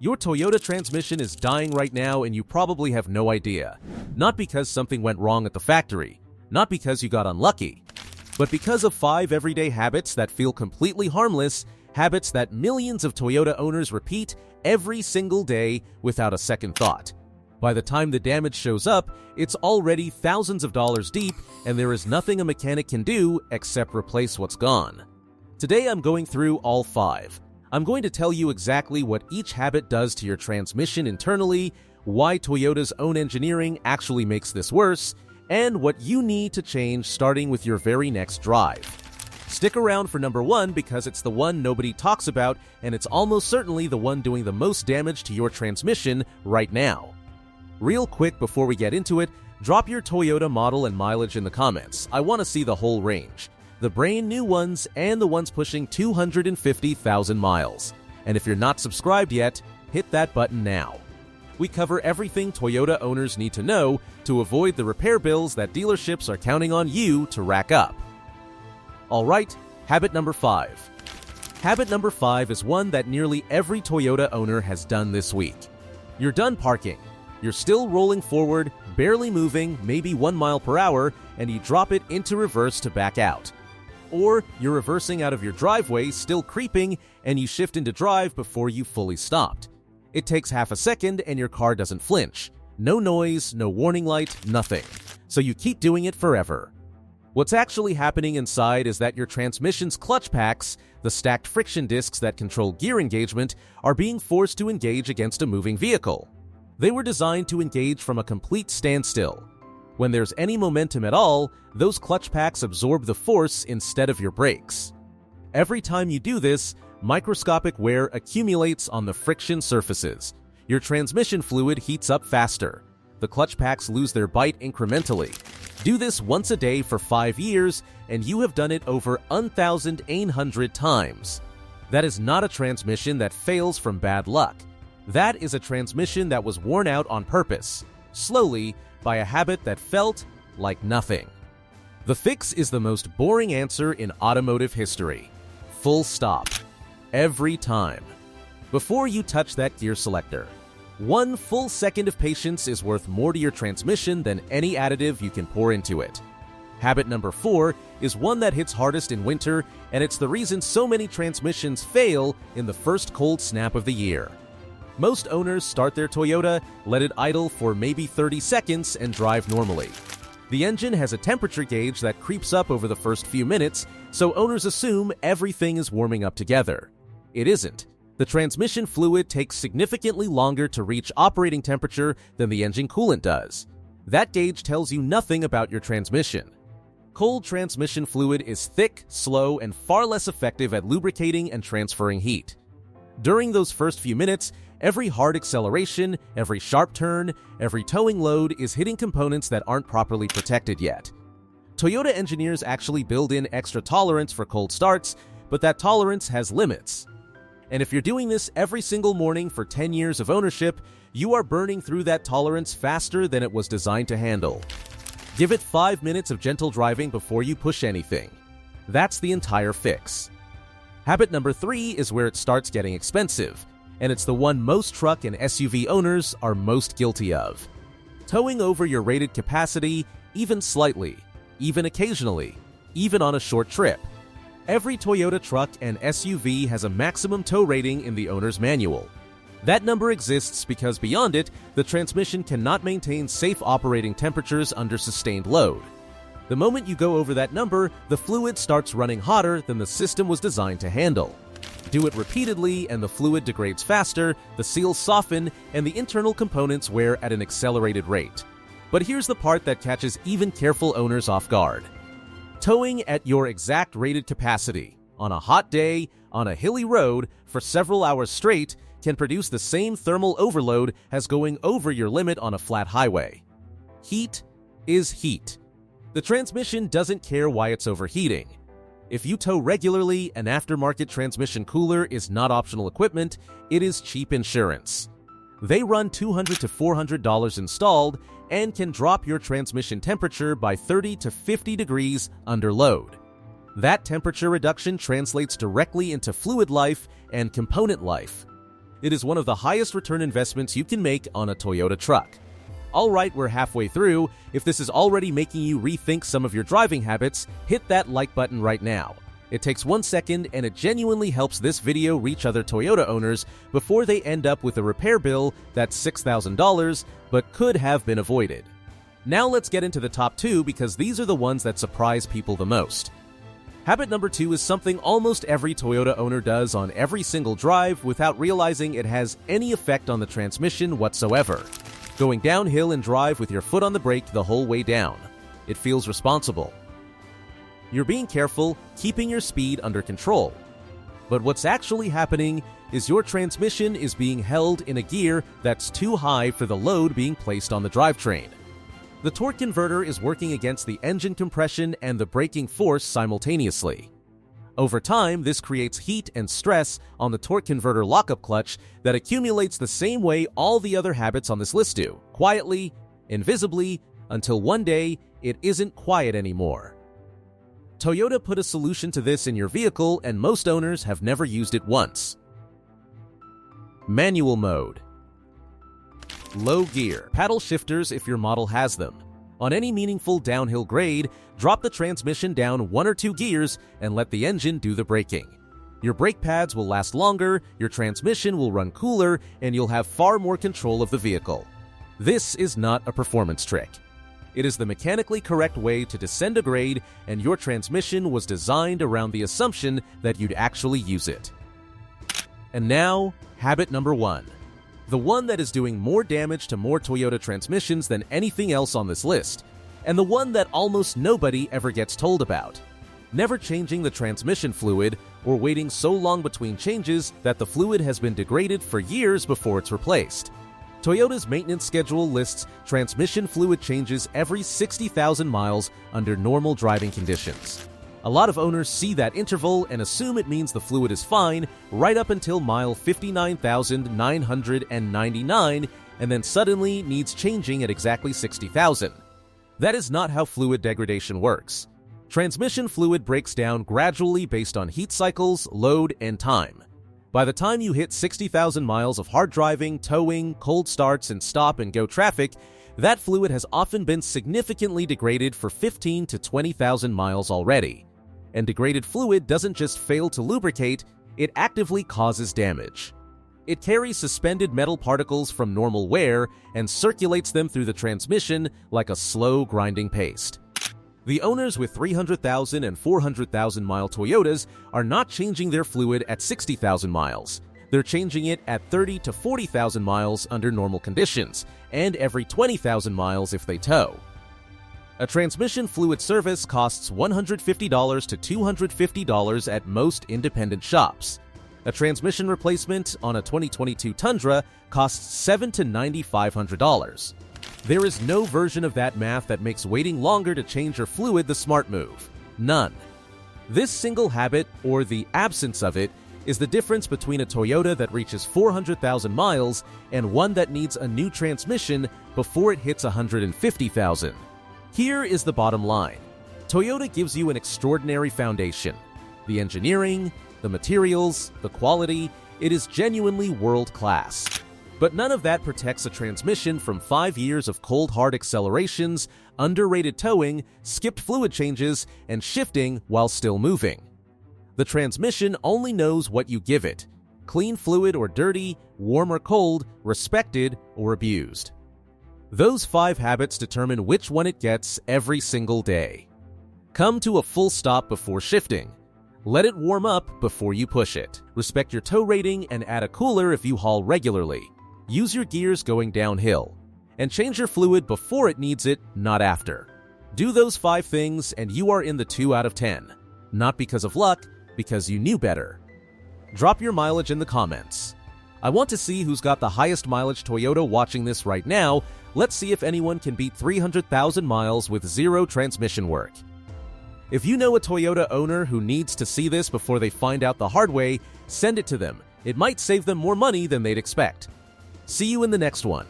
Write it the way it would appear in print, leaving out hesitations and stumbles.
Your Toyota transmission is dying right now and you probably have no idea. Not because something went wrong at the factory, not because you got unlucky, but because of 5 everyday habits that feel completely harmless, habits that millions of Toyota owners repeat every single day without a second thought. By the time the damage shows up, it's already thousands of dollars deep and there is nothing a mechanic can do except replace what's gone. Today I'm going through all 5. I'm going to tell you exactly what each habit does to your transmission internally, why Toyota's own engineering actually makes this worse, and what you need to change starting with your very next drive. Stick around for number 1 because it's the one nobody talks about and it's almost certainly the one doing the most damage to your transmission right now. Real quick before we get into it, drop your Toyota model and mileage in the comments. I want to see the whole range. The brand new ones and the ones pushing 250,000 miles. And if you're not subscribed yet, hit that button now. We cover everything Toyota owners need to know to avoid the repair bills that dealerships are counting on you to rack up. Alright, habit number 5. Habit number 5 is one that nearly every Toyota owner has done this week. You're done parking. You're still rolling forward, barely moving, maybe 1 mile per hour, and you drop it into reverse to back out. Or you're reversing out of your driveway, still creeping, and you shift into drive before you fully stopped. It takes half a second and your car doesn't flinch. No noise, no warning light, nothing. So you keep doing it forever. What's actually happening inside is that your transmission's clutch packs, the stacked friction discs that control gear engagement, are being forced to engage against a moving vehicle. They were designed to engage from a complete standstill. When there's any momentum at all, those clutch packs absorb the force instead of your brakes. Every time you do this, microscopic wear accumulates on the friction surfaces. Your transmission fluid heats up faster. The clutch packs lose their bite incrementally. Do this once a day for 5 years, and you have done it over 1,800 times. That is not a transmission that fails from bad luck. That is a transmission that was worn out on purpose, slowly, by a habit that felt like nothing. The fix is the most boring answer in automotive history. Full stop. Every time. Before you touch that gear selector, 1 full second of patience is worth more to your transmission than any additive you can pour into it. Habit number 4 is one that hits hardest in winter, and it's the reason so many transmissions fail in the first cold snap of the year. Most owners start their Toyota, let it idle for maybe 30 seconds, and drive normally. The engine has a temperature gauge that creeps up over the first few minutes, so owners assume everything is warming up together. It isn't. The transmission fluid takes significantly longer to reach operating temperature than the engine coolant does. That gauge tells you nothing about your transmission. Cold transmission fluid is thick, slow, and far less effective at lubricating and transferring heat. During those first few minutes, every hard acceleration, every sharp turn, every towing load is hitting components that aren't properly protected yet. Toyota engineers actually build in extra tolerance for cold starts, but that tolerance has limits. And if you're doing this every single morning for 10 years of ownership, you are burning through that tolerance faster than it was designed to handle. Give it 5 minutes of gentle driving before you push anything. That's the entire fix. Habit number 3 is where it starts getting expensive, and it's the one most truck and SUV owners are most guilty of. Towing over your rated capacity, even slightly, even occasionally, even on a short trip. Every Toyota truck and SUV has a maximum tow rating in the owner's manual. That number exists because beyond it, the transmission cannot maintain safe operating temperatures under sustained load. The moment you go over that number, the fluid starts running hotter than the system was designed to handle. Do it repeatedly and the fluid degrades faster, the seals soften, and the internal components wear at an accelerated rate. But here's the part that catches even careful owners off guard. Towing at your exact rated capacity, on a hot day, on a hilly road, for several hours straight, can produce the same thermal overload as going over your limit on a flat highway. Heat is heat. The transmission doesn't care why it's overheating. If you tow regularly, an aftermarket transmission cooler is not optional equipment, it is cheap insurance. They run $200 to $400 installed and can drop your transmission temperature by 30 to 50 degrees under load. That temperature reduction translates directly into fluid life and component life. It is one of the highest return investments you can make on a Toyota truck. Alright, we're halfway through. If this is already making you rethink some of your driving habits, hit that like button right now. It takes 1 second and it genuinely helps this video reach other Toyota owners before they end up with a repair bill that's $6,000 but could have been avoided. Now let's get into the top 2 because these are the ones that surprise people the most. Habit number 2 is something almost every Toyota owner does on every single drive without realizing it has any effect on the transmission whatsoever. Going downhill and drive with your foot on the brake the whole way down. It feels responsible. You're being careful, keeping your speed under control. But what's actually happening is your transmission is being held in a gear that's too high for the load being placed on the drivetrain. The torque converter is working against the engine compression and the braking force simultaneously. Over time, this creates heat and stress on the torque converter lockup clutch that accumulates the same way all the other habits on this list do, quietly, invisibly, until one day it isn't quiet anymore. Toyota put a solution to this in your vehicle and most owners have never used it once. Manual mode. Low gear. Paddle shifters if your model has them. On any meaningful downhill grade, drop the transmission down 1 or 2 gears and let the engine do the braking. Your brake pads will last longer, your transmission will run cooler, and you'll have far more control of the vehicle. This is not a performance trick. It is the mechanically correct way to descend a grade, and your transmission was designed around the assumption that you'd actually use it. And now, habit number 1. The one that is doing more damage to more Toyota transmissions than anything else on this list, and the one that almost nobody ever gets told about. Never changing the transmission fluid or waiting so long between changes that the fluid has been degraded for years before it's replaced. Toyota's maintenance schedule lists transmission fluid changes every 60,000 miles under normal driving conditions. A lot of owners see that interval and assume it means the fluid is fine right up until mile 59,999 and then suddenly needs changing at exactly 60,000. That is not how fluid degradation works. Transmission fluid breaks down gradually based on heat cycles, load, and time. By the time you hit 60,000 miles of hard driving, towing, cold starts, and stop and go traffic, that fluid has often been significantly degraded for 15 to 20,000 miles already. And degraded fluid doesn't just fail to lubricate, it actively causes damage. It carries suspended metal particles from normal wear and circulates them through the transmission like a slow grinding paste. The owners with 300,000 and 400,000 mile Toyotas are not changing their fluid at 60,000 miles. They're changing it at 30 to 40,000 miles under normal conditions, and every 20,000 miles if they tow. A transmission fluid service costs $150 to $250 at most independent shops. A transmission replacement on a 2022 Tundra costs $700 to $9,500. There is no version of that math that makes waiting longer to change your fluid the smart move. None. This single habit, or the absence of it, is the difference between a Toyota that reaches 400,000 miles and one that needs a new transmission before it hits 150,000. Here is the bottom line. Toyota gives you an extraordinary foundation. The engineering, the materials, the quality, it is genuinely world-class. But none of that protects a transmission from 5 years of cold hard accelerations, underrated towing, skipped fluid changes, and shifting while still moving. The transmission only knows what you give it: clean fluid or dirty, warm or cold, respected or abused. Those 5 habits determine which one it gets every single day. Come to a full stop before shifting. Let it warm up before you push it. Respect your tow rating and add a cooler if you haul regularly. Use your gears going downhill. And change your fluid before it needs it, not after. Do those 5 things and you are in the 2 out of 10. Not because of luck, because you knew better. Drop your mileage in the comments. I want to see who's got the highest mileage Toyota watching this right now. Let's see if anyone can beat 300,000 miles with 0 transmission work. If you know a Toyota owner who needs to see this before they find out the hard way, send it to them. It might save them more money than they'd expect. See you in the next one.